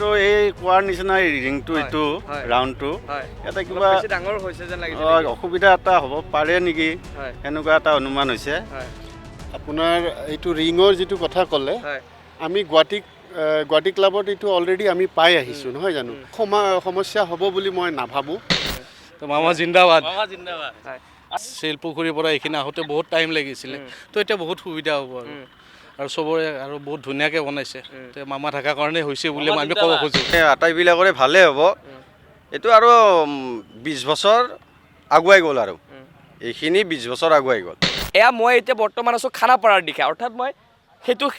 কিন্তু এই কোৱাৰ নিচিনা ৰিংটো এইটো ৰাউণ্ডটো এটা কিবা ডাঙৰ হৈছে যেন লাগিছে অসুবিধা এটা হ'ব পাৰে নেকি সেনেকুৱা এটা অনুমান হৈছে আপোনাৰ এইটো ৰিঙৰ যিটো কথা ক'লে আমি গুৱাহাটী ক্লাবত এইটো অলৰেডি আমি পাই আহিছোঁ নহয় জানো সমস্যা হ'ব বুলি মই নাভাবোঁ তো মামা জিন্দাবাদ শিলপুখুৰীৰ পৰা এইখিনি আহোঁতে বহুত টাইম লাগিছিলে তো এতিয়া বহুত সুবিধা হ'ব আৰু চবৰে আৰু বহুত ধুনীয়াকৈ বনাইছে তো মামা থকাৰ কাৰণে হৈছে বুলি আমি ক'ব খোজোঁ আটাইবিলাকৰে ভালেই হ'ব এইটো আৰু 20 বছৰ আগুৱাই গ'ল আৰু এইখিনি 20 বছৰ আগুৱাই গ'ল এয়া মই এতিয়া বৰ্তমান আছোঁ খানাপাৰাৰ দিশে অৰ্থাৎ মই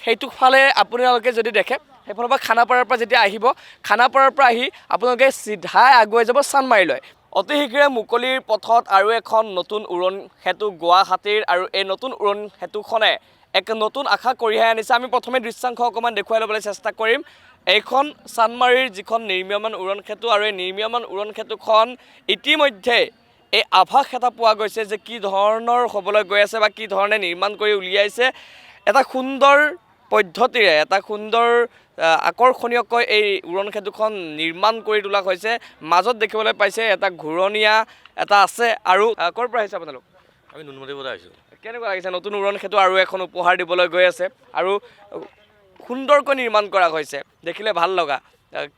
সেইটো ফালে আপোনালোকে যদি দেখে সেইফালৰ পৰা খানাপাৰাৰ পৰা যেতিয়া আহিব খানাপাৰাৰ পৰা আহি আপোনালোকে চিধাই আগুৱাই যাব চানমাৰীলৈ অতি শীঘ্ৰে মুকলিৰ পথত আৰু এখন নতুন উৰণ সেতু গুৱাহাটীৰ আৰু এই নতুন উৰণ সেতুখনে এক নতুন আশা কঢ়িয়াই আনিছে আমি প্ৰথমে দৃশ্যাংশ অকণমান দেখুৱাই ল'বলৈ চেষ্টা কৰিম এইখন চানমাৰীৰ যিখন নিৰ্মীয়মান উৰণ সেতু আৰু এই নিৰ্মীয়মান উৰণ সেতুখন ইতিমধ্যে এই আভাস এটা পোৱা গৈছে যে কি ধৰণৰ হ'বলৈ গৈ আছে বা কি ধৰণে নিৰ্মাণ কৰি উলিয়াইছে এটা সুন্দৰ পদ্ধতিৰে এটা সুন্দৰ আকৰ্ষণীয়কৈ এই উৰণ সেতুখন নিৰ্মাণ কৰি তোলা হৈছে মাজত দেখিবলৈ পাইছে এটা ঘূৰণীয়া এটা আছে আৰু ক'ৰ পৰা আহিছে আপোনালোক আমি নুনমাটিৰ পৰা আহিছোঁ কেনেকুৱা লাগিছে নতুন উৰণ সেতু আৰু এখন উপহাৰ দিবলৈ গৈ আছে আৰু সুন্দৰকৈ নিৰ্মাণ কৰা হৈছে দেখিলে ভাল লগা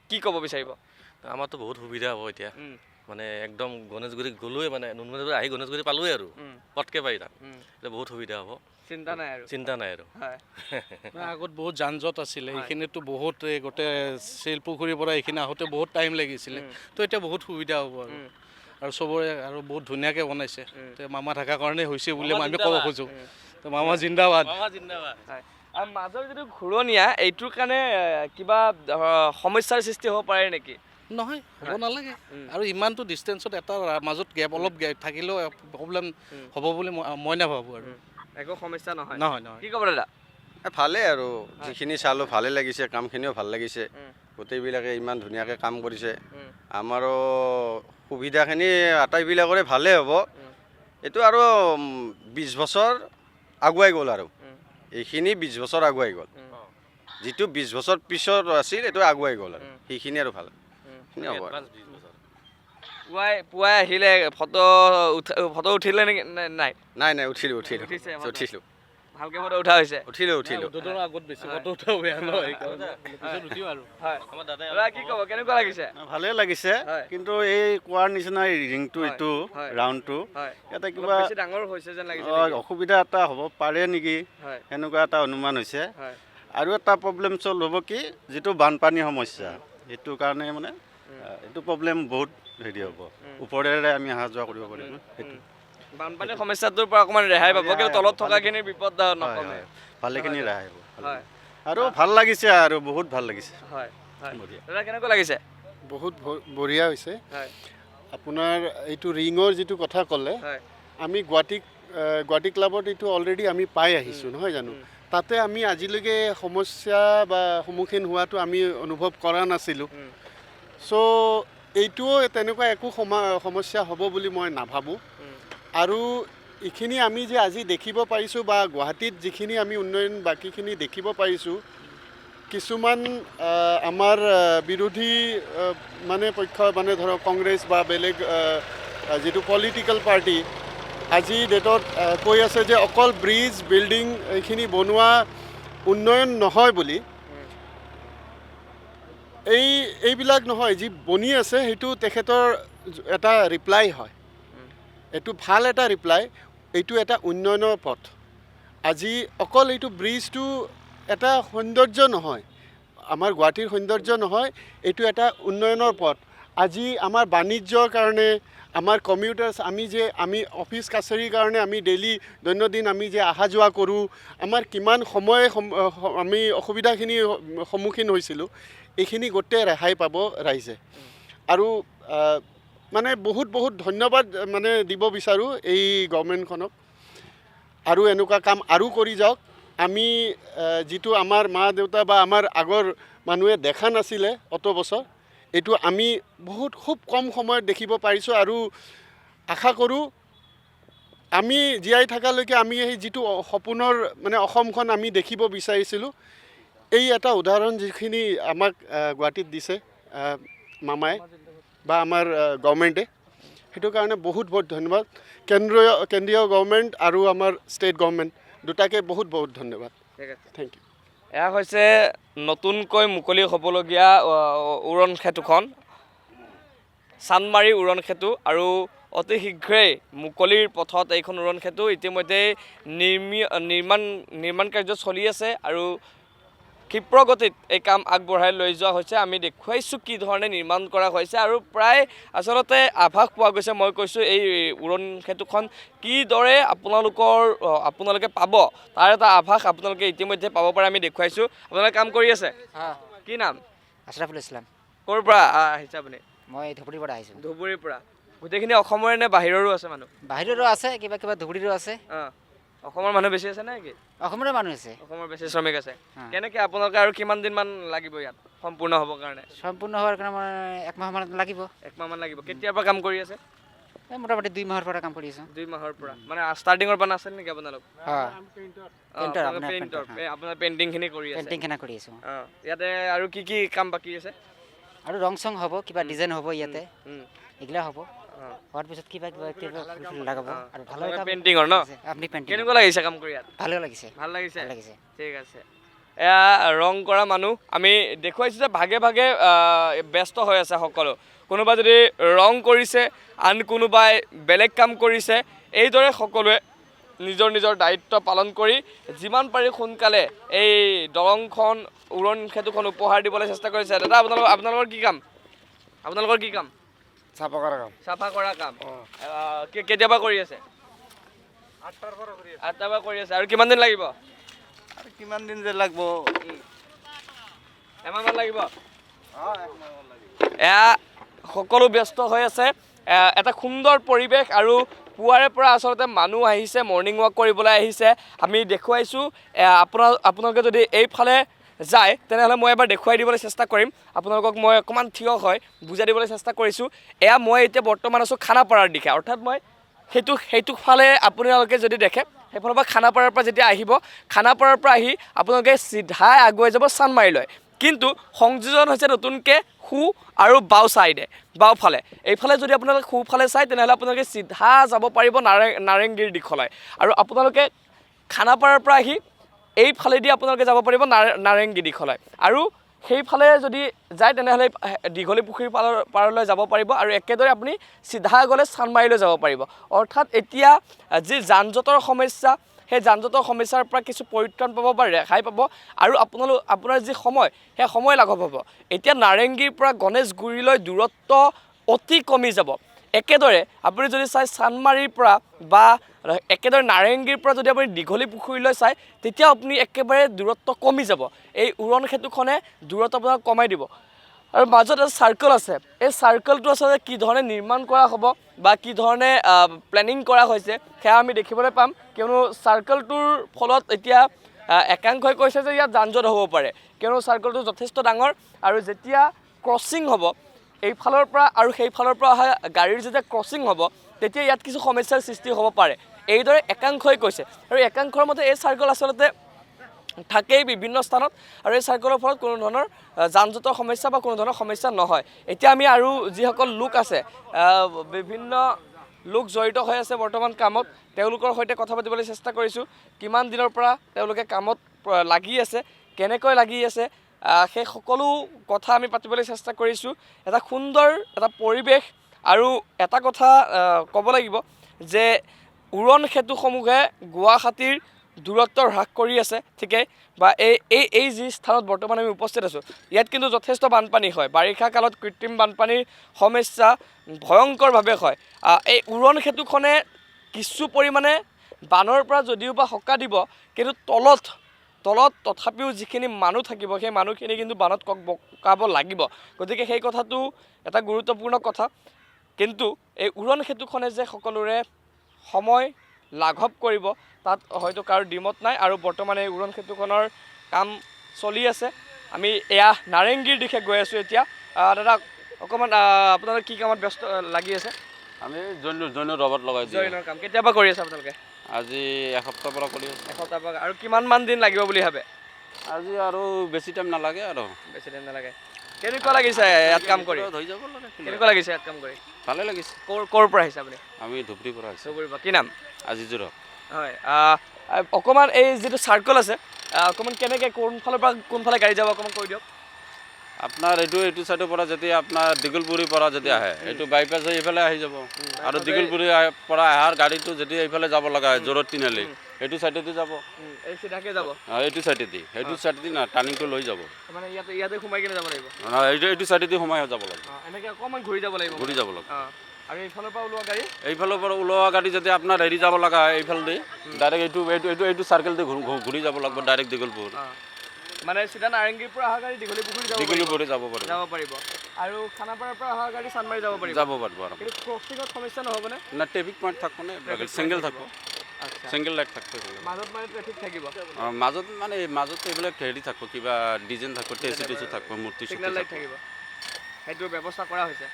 কি ক'ব বিচাৰিব আমাৰতো বহুত সুবিধা হ'ব এতিয়া মানে একদম গণেশগুৰি গ'লোৱে মানে নুনমাটিৰ পৰা আহি গণেশগুৰি পালোৱে আৰু পটকৈ পাৰি তাত এতিয়া বহুত সুবিধা হ'ব চিন্তা নাই আৰু আগত বহুত যান জঁট আছিলে এইখিনিতো বহুত গোটেই শিলপুখুৰীৰ পৰা এইখিনি আহোঁতে বহুত টাইম লাগিছিলে তো এতিয়া বহুত সুবিধা হ'ব আৰু চবৰে আৰু বহুত ধুনীয়াকৈ বনাইছে তো মামা থকাৰ কাৰণে হৈছে বুলি আমি ক'ব খোজোঁ তো মামা জিন্দাবাদ আৰু মাজৰ যিটো ঘূৰণীয়া এইটোৰ কাৰণে কিবা সমস্যাৰ সৃষ্টি হ'ব পাৰে নেকি নহয় হ'ব নালাগে আৰু ইমানটো ডিষ্টেঞ্চত এটা মাজত গেপ অলপ থাকিলেও প্ৰব্লেম হ'ব বুলি মই নাভাবোঁ আৰু একো সমস্যা নহয় নহয় নহয় কি ক'ব দাদা ভালেই আৰু যিখিনি চালোঁ ভালেই লাগিছে কামখিনিও ভাল লাগিছে গোটেইবিলাকে ইমান ধুনীয়াকৈ কাম কৰিছে আমাৰো সুবিধাখিনি আটাইবিলাকৰে ভালেই হ'ব এইটো আৰু 20 বছৰ আগুৱাই গ'ল আৰু এইখিনি 20 বছৰ আগুৱাই গ'ল যিটো 20 বছৰ পিছত আছিল এইটো আগুৱাই গ'ল আৰু সেইখিনি আৰু ভাল সেইখিনি হ'ব পুৱাই আহিলে ফটো উঠিলে নেকি নাই নাই উঠিলোঁ ভালকৈ ফটো উঠা হৈছে উঠিলোঁ আগত বেছি ফটো উঠাও বেয়া নহয় কি ক'ব কেনেকুৱা লাগিছে ভালেই লাগিছে কিন্তু এই কোৱাৰ নিচিনা ৰিংটো এইটো ৰাউণ্ডটো এটা কিবা ডাঙৰ হৈছে যেন লাগিছে অসুবিধা এটা হ'ব পাৰে নেকি সেনেকুৱা এটা অনুমান হৈছে আৰু এটা প্ৰব্লেম চল্ভ হ'ব কি যিটো বানপানী সমস্যা সেইটো কাৰণে মানে এইটো প্ৰব্লেম বহুত হেৰি হ'ব ওপৰেৰে আমি অহা যোৱা কৰিব পাৰিম সেইটো বানপানীৰ সমস্যাটোৰ পৰা অকণমান ৰেহাই পাব কিন্তু তলত থকাখিনিৰ বিপদ নকমে ভালেখিনি ৰেহাই হ'ব আৰু ভাল লাগিছে আৰু বহুত ভাল লাগিছে দাদা কেনেকুৱা লাগিছে বহুত বঢ়িয়া হৈছে আপোনাৰ এইটো ৰিঙৰ যিটো কথা ক'লে আমি গুৱাহাটী ক্লাবত এইটো অলৰেডি আমি পাই আহিছোঁ নহয় জানো তাতে আমি আজিলৈকে সমস্যা বা সন্মুখীন হোৱাটো আমি অনুভৱ কৰা নাছিলোঁ চ' এইটোও তেনেকুৱা একো সমস্যা হ'ব বুলি মই নাভাবোঁ আৰু এইখিনি আমি যে আজি দেখিব পাৰিছোঁ বা গুৱাহাটীত যিখিনি আমি উন্নয়ন বাকীখিনি দেখিব পাৰিছোঁ কিছুমান আমাৰ বিৰোধী মানে পক্ষ মানে ধৰক কংগ্ৰেছ বা বেলেগ যিটো পলিটিকেল পাৰ্টি আজিৰ ডেটত কৈ আছে যে অকল ব্ৰিজ বিল্ডিং এইখিনি বনোৱা উন্নয়ন নহয় বুলি এইবিলাক নহয় যি বনি আছে সেইটো তেখেতৰ এটা ৰিপ্লাই হয় এইটো ভাল এটা ৰিপ্লাই এইটো এটা উন্নয়নৰ পথ আজি অকল এইটো ব্ৰিজটো এটা সৌন্দৰ্য নহয় আমাৰ গুৱাহাটীৰ সৌন্দৰ্য নহয় এইটো এটা উন্নয়নৰ পথ আজি আমাৰ বাণিজ্যৰ কাৰণে আমাৰ কমিউটাৰ্ছ আমি অফিচ কাছাৰীৰ কাৰণে আমি ডেইলি দৈনন্দিন আমি যে অহা যোৱা কৰোঁ আমাৰ কিমান সময় আমি অসুবিধাখিনি সন্মুখীন হৈছিলোঁ এইখিনি গোটেই ৰেহাই পাব ৰাইজে আৰু মানে বহুত ধন্যবাদ মানে দিব বিচাৰোঁ এই গভৰ্ণমেণ্টখনক আৰু এনেকুৱা কাম আৰু কৰি যাওক আমি যিটো আমাৰ মা দেউতা বা আমাৰ আগৰ মানুহে দেখা নাছিলে অত বছৰ এইটো আমি খুব কম সময়ত দেখিব পাৰিছোঁ আৰু আশা কৰোঁ আমি জীয়াই থকালৈকে আমি এই যিটো সপোনৰ মানে অসমখন আমি দেখিব বিচাৰিছিলোঁ এই এটা উদাহৰণ যিখিনি আমাক গুৱাহাটীত দিছে মামাই বা আমাৰ গভৰ্ণমেণ্টে, সেইটো কাৰণে বহুত বহুত ধন্যবাদ। কেন্দ্ৰীয় গভৰ্ণমেণ্ট আৰু আমাৰ ষ্টেট গভৰ্ণমেণ্ট দুটাকে বহুত বহুত ধন্যবাদ। ঠিক আছে। Thank you. এয়া হৈছে নতুনকৈ মুকলি হ'বলগীয়া উৰণ সেতুখন, চান্দমাৰী উৰণ সেতু, আৰু অতি শীঘ্ৰেই মুকলিৰ পথত এইখন উৰণ সেতু ইতিমধ্যে নিৰ্মাণ কাৰ্য চলি আছে আৰু ক্ষীপ্ৰ গতিত এই কাম আগবঢ়াই লৈ যোৱা হৈছে। আমি দেখুৱাইছোঁ কি ধৰণে নিৰ্মাণ কৰা হৈছে আৰু প্ৰায় আচলতে আভাস পোৱা গৈছে। মই কৈছোঁ এই উৰণ সেতুখন কিদৰে আপোনালোকে পাব তাৰ এটা আভাস আপোনালোকে ইতিমধ্যে পাব পাৰে, আমি দেখুৱাইছোঁ। আপোনালোকে কাম কৰি আছে, কি নাম? আশৰাফুল ইছলাম। ক'ৰ পৰা আহিছে আপুনি? মই ধুবুৰীৰ পৰা আহিছোঁ। ধুবুৰীৰ পৰা। গোটেইখিনি অসমৰে নে বাহিৰৰো আছে মানুহ? বাহিৰৰো আছে, কিবা ধুবুৰীৰো আছে। অসমৰ মানুহ বেছি আছে নে কি? অসমৰে মানুহ আছে, অসমৰ বেছি শ্ৰমিক আছে। কেনেকৈ আপোনালোকে আৰু কিমান দিনমান লাগিব ইয়াত সম্পূৰ্ণ হ'বৰ কাৰণে? সম্পূৰ্ণ হোৱাৰ কাৰণে আমাৰ 1 মাহমান লাগিব। 1 মাহমান লাগিব। কেতিয়াৰ পৰা কাম কৰি আছে? মোটামুটি 2 মাহৰ পৰা কাম কৰি আছোঁ। 2 মাহৰ পৰা, মানে ষ্টাৰ্টিঙৰ পৰা নাছিল নেকি আপোনালোক? আপোনাৰ পেইণ্টিংখিনি কৰি আছে? পেইণ্টিংখিনি কৰি আছোঁ। ইয়াতে আৰু কি কি কাম বাকী আছে? আৰু ৰং চং হ'ব, কিবা ডিজাইন হ'ব ইয়াতে, এইগিলা হ'ব। হোৱাৰ পিছত কিবা লগাব আৰু ভাল পেইণ্টিঙৰ ন? আপুনি পেইণ্টিং কেনেকুৱা লাগিছে কাম কৰি ইয়াত? ভালে লাগিছে। ভাল লাগিছে? ভাল লাগিছে। ঠিক আছে। এয়া ৰং কৰা মানুহ আমি দেখুৱাইছোঁ যে ভাগে ভাগে ব্যস্ত হৈ আছে সকলো। কোনোবা যদি ৰং কৰিছে, আন কোনোবাই বেলেগ কাম কৰিছে। এইদৰে সকলোৱে নিজৰ নিজৰ দায়িত্ব পালন কৰি যিমান পাৰি সোনকালে এই দলংখন, উৰণ সেতুখন উপহাৰ দিবলৈ চেষ্টা কৰিছে। দাদা আপোনালোকৰ কি কাম? আপোনালোকৰ কি কাম? চাফা কৰা কাম। চাফা কৰা কাম। কেতিয়াবা কৰি আছে? 8টাৰ পৰা কৰি আছে। আৰু কিমান দিন লাগিব? আৰু কিমান দিন যে লাগব? এমাহমান লাগিব। এয়া সকলো ব্যস্ত হৈ আছে। এটা সুন্দৰ পৰিৱেশ আৰু পুৱাৰে পৰা আচলতে মানুহ আহিছে, মৰ্ণিং ৱাক কৰিবলৈ আহিছে। আমি দেখুৱাইছোঁ। আপোনালোকে যদি এইফালে যায় তেনেহ'লে মই এবাৰ দেখুৱাই দিবলৈ চেষ্টা কৰিম। আপোনালোকক মই অকণমান থিয় হৈ বুজাই দিবলৈ চেষ্টা কৰিছোঁ। এয়া মই এতিয়া বৰ্তমান আছোঁ খানাপাৰাৰ দিশে, অৰ্থাৎ মই সেইটো ফালে আপোনালোকে যদি দেখে সেইফালৰ পৰা খানাপাৰাৰ পৰা যেতিয়া আহিব, খানাপাৰাৰ পৰা আহি আপোনালোকে চিধাই আগুৱাই যাব চান্দমাৰীলৈ। কিন্তু সংযোজন হৈছে নতুনকৈ সোঁ আৰু বাওঁফালে। এইফালে যদি আপোনালোকে সোঁফালে চায় তেনেহ'লে আপোনালোকে চিধা যাব পাৰিব নাৰেংগীৰ দিশলৈ, আৰু আপোনালোকে খানাপাৰাৰ পৰা আহি এইফালেদি আপোনালোকে যাব পাৰিব নাৰেংগী দিশলৈ। আৰু সেইফালে যদি যায় তেনেহ'লে দীঘলী পুখুৰী পাৰলৈ যাব পাৰিব, আৰু একেদৰে আপুনি চিধা গ'লে চান্দমাৰীলৈ যাব পাৰিব। অৰ্থাৎ এতিয়া যি যান জঁটৰ সমস্যা, সেই যান জঁটৰ সমস্যাৰ পৰা কিছু পৰিত্ৰাণ পাব বা ৰেহাই পাব, আৰু আপোনাৰ যি সময়, সেই সময় লাঘৱ হ'ব। এতিয়া নাৰেংগীৰ পৰা গণেশগুৰিলৈ দূৰত্ব অতি কমি যাব। একেদৰে আপুনি যদি চাই চান্দমাৰীৰ পৰা বা একেদৰে নাৰেংগীৰ পৰা যদি আপুনি দীঘলী পুখুৰীলৈ চায় তেতিয়া আপুনি একেবাৰে দূৰত্ব কমি যাব। এই উৰণ সেতুখনে দূৰত্ব আপোনাক কমাই দিব। আৰু মাজত এটা চাৰ্কল আছে, এই চাৰ্কলটো আচলতে কি ধৰণে নিৰ্মাণ কৰা হ'ব বা কি ধৰণে প্লেনিং কৰা হৈছে সেয়া আমি দেখিবলৈ পাম। কিয়নো চাৰ্কলটোৰ ফলত এতিয়া একাংশই কৈছে যে ইয়াত যান জঁট হ'ব পাৰে, কিয়নো চাৰ্কলটো যথেষ্ট ডাঙৰ, আৰু যেতিয়া ক্ৰচিং হ'ব এইফালৰ পৰা আৰু সেইফালৰ পৰা অহা গাড়ীৰ যেতিয়া ক্ৰচিং হ'ব তেতিয়া ইয়াত কিছু সমস্যাৰ সৃষ্টি হ'ব পাৰে, এইদৰে একাংশই কৈছে। আৰু একাংশৰ মতে এই চাৰ্কল আচলতে থাকেই বিভিন্ন স্থানত, আৰু এই চাৰ্কলৰ ফলত কোনো ধৰণৰ যান জঁটৰ সমস্যা বা কোনো ধৰণৰ সমস্যা নহয়। এতিয়া আমি আৰু যিসকল লোক আছে, বিভিন্ন লোক জড়িত হৈ আছে বৰ্তমান কামত, তেওঁলোকৰ সৈতে কথা পাতিবলৈ চেষ্টা কৰিছোঁ। কিমান দিনৰ পৰা তেওঁলোকে কামত লাগি আছে, কেনেকৈ লাগি আছে, সেই সকলো কথা আমি পাতিবলৈ চেষ্টা কৰিছোঁ। এটা সুন্দৰ এটা পৰিৱেশ, আৰু এটা কথা ক'ব লাগিব যে উৰণ সেতুসমূহে গুৱাহাটীৰ দূৰত্ব হ্ৰাস কৰি আছে, ঠিকেই, বা এই যি স্থানত বৰ্তমান আমি উপস্থিত আছোঁ ইয়াত কিন্তু যথেষ্ট বানপানী হয়। বাৰিষা কালত কৃত্ৰিম বানপানীৰ সমস্যা ভয়ংকৰভাৱে হয়। এই উৰণ সেতুখনে কিছু পৰিমাণে বানৰ পৰা যদিও বা সকাহ দিব, কিন্তু তলত তথাপিও যিখিনি মানুহ থাকিব সেই মানুহখিনি কিন্তু বানত কঁকাব লাগিব। গতিকে সেই কথাটো এটা গুৰুত্বপূৰ্ণ কথা। কিন্তু এই উৰণ সেতুখনে যে সকলোৰে সময় লাঘৱ কৰিব তাত হয়তো কাৰো দ্বিমত নাই, আৰু বৰ্তমানে এই উৰণ সেতুখনৰ কাম চলি আছে। আমি এয়া নাৰেংগীৰ দিশে গৈ আছোঁ এতিয়া। দাদা অকণমান আপোনালোকে কি কামত ব্যস্ত লাগি আছে? আমি জৈন ৰবট লগাইছোঁ। জৈনৰ কাম কেতিয়াৰ পৰা কৰি আছে আপোনালোকে? আজি এসপ্তাহৰ পৰা কৰি আছোঁ। এসপ্তাহৰ পৰা। আৰু কিমানমান দিন লাগিব বুলি ভাবে? আজি আৰু বেছি টাইম নালাগে আৰু বেছি দিন নালাগে কেনেকুৱা লাগিছে ইয়াত কাম কৰি হৈ যাব লাগে কেনেকুৱা লাগিছে ইয়াত কাম কৰি ভালে লাগিছে ক'ৰ পৰা আহিছে আপুনি আমি ধুবুৰীৰ পৰা আহিছোঁ চবুৰীৰ পৰা কি নাম আজি জোৰক হয় অকণমান এই যিটো চাৰ্কল আছে অকণমান কেনেকৈ কোনফালৰ পৰা কোনফালে গাড়ী যাব অকণমান কৈ দিয়ক আপোনাৰ এইটো চাইডৰ পৰা যদি আপোনাৰ দীঘলপুৰীৰ পৰা যদি আহে এইটো বাইপাছ হৈ এইফালে আহি যাব আৰু দীঘলপুৰীৰ পৰা অহাৰ গাড়ীটো যদি এইফালে যাব লগা হয় জোৰত তিনিআলি এইটো চাইডেদি যাব এই চিধাকৈ যাব এইটো চাইডেদি না টাৰ্ণিংটো লৈ যাব মানে ইয়াতে সোমাই কিনে যাব লাগিব এইটো চাইডেদি সোমাই যাব লাগিব এনেকৈ অকণমান ঘূৰি যাব লাগিব ঘূৰি যাব লাগিব আৰু এইফালৰ পৰা ওলোৱা গাড়ী এইফালৰ পৰা ওলোৱা গাড়ী যদি আপোনাৰ হেৰি যাব লগা হয় এইফালেদি ডাইৰেক্ট এইটো চাৰ্কেল দি ঘূৰি যাব লাগিব ডাইৰেক্ট দীঘলপুৰ মানে চিধা নাৰেংগীৰ পৰা অহা গাড়ী দীঘলী পুখুৰী দীঘলীপুৰী যাব পাৰিব যাব পাৰিব আৰু খানাপাৰাৰ পৰা অহা গাড়ী চানমাৰী যাব পাৰিব যাব পাৰিব আৰু কিন্তু ক্ৰছিঙত সমস্যা নহ'বনে না ট্ৰেফিক পইণ্ট থাকিব নে ছিংগল থাকিব ছিংগল লাইট থাকিব মাজত মানে ট্ৰেফিক থাকিব মাজত এইবিলাক হেৰি থাকিব কিবা ডিজাইন থাকিব টেচু থাকিব মূৰ্তি ছিগনেল লাইট থাকিব সেইটো ব্যৱস্থা কৰা হৈছে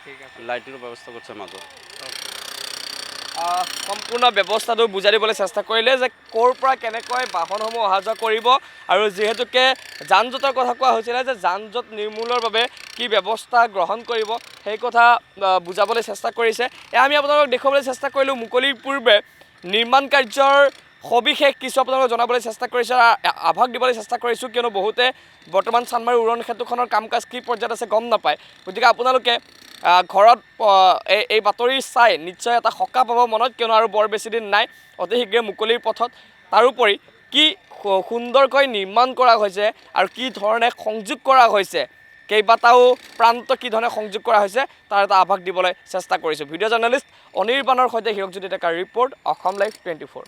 ঠিক আছে লাইটৰ ব্যৱস্থা কৰিছে মাজত সম্পূৰ্ণ ব্যৱস্থাটো বুজাই দিবলৈ চেষ্টা কৰিলে যে ক'ৰ পৰা কেনেকৈ বাহনসমূহ অহা যোৱা কৰিব আৰু যিহেতুকে যান জঁটৰ কথা কোৱা হৈছিলে যে যান জঁট নিৰ্মূলৰ বাবে কি ব্যৱস্থা গ্ৰহণ কৰিব সেই কথা বুজাবলৈ চেষ্টা কৰিছে এয়া আমি আপোনালোকক দেখুৱাবলৈ চেষ্টা কৰিলোঁ মুকলিৰ পূৰ্বে নিৰ্মাণ কাৰ্যৰ সবিশেষ কিছু আপোনালোকক জনাবলৈ চেষ্টা কৰিছোঁ আৰু আভাস দিবলৈ চেষ্টা কৰিছোঁ কিয়নো বহুতে বৰ্তমান চানমাৰী উৰণ সেতুখনৰ কাম কাজ কি পৰ্যায়ত আছে গম নাপায় গতিকে আপোনালোকে ঘৰত এই বাতৰি চাই নিশ্চয় এটা সকাহ পাব মনত কিয়নো আৰু বৰ বেছি দিন নাই অতি শীঘ্ৰে মুকলিৰ পথত তাৰোপৰি কি সুন্দৰকৈ নিৰ্মাণ কৰা হৈছে আৰু কি ধৰণে সংযোগ কৰা হৈছে কেইবাটাও প্ৰান্ত কি ধৰণে সংযোগ কৰা হৈছে তাৰ এটা আভাস দিবলৈ চেষ্টা কৰিছোঁ ভিডিঅ' জাৰ্নেলিষ্ট অনিৰ্বাণৰ সৈতে হীৰকজ্যোতি ডেকাৰ ৰিপৰ্ট অসম লাইভ 24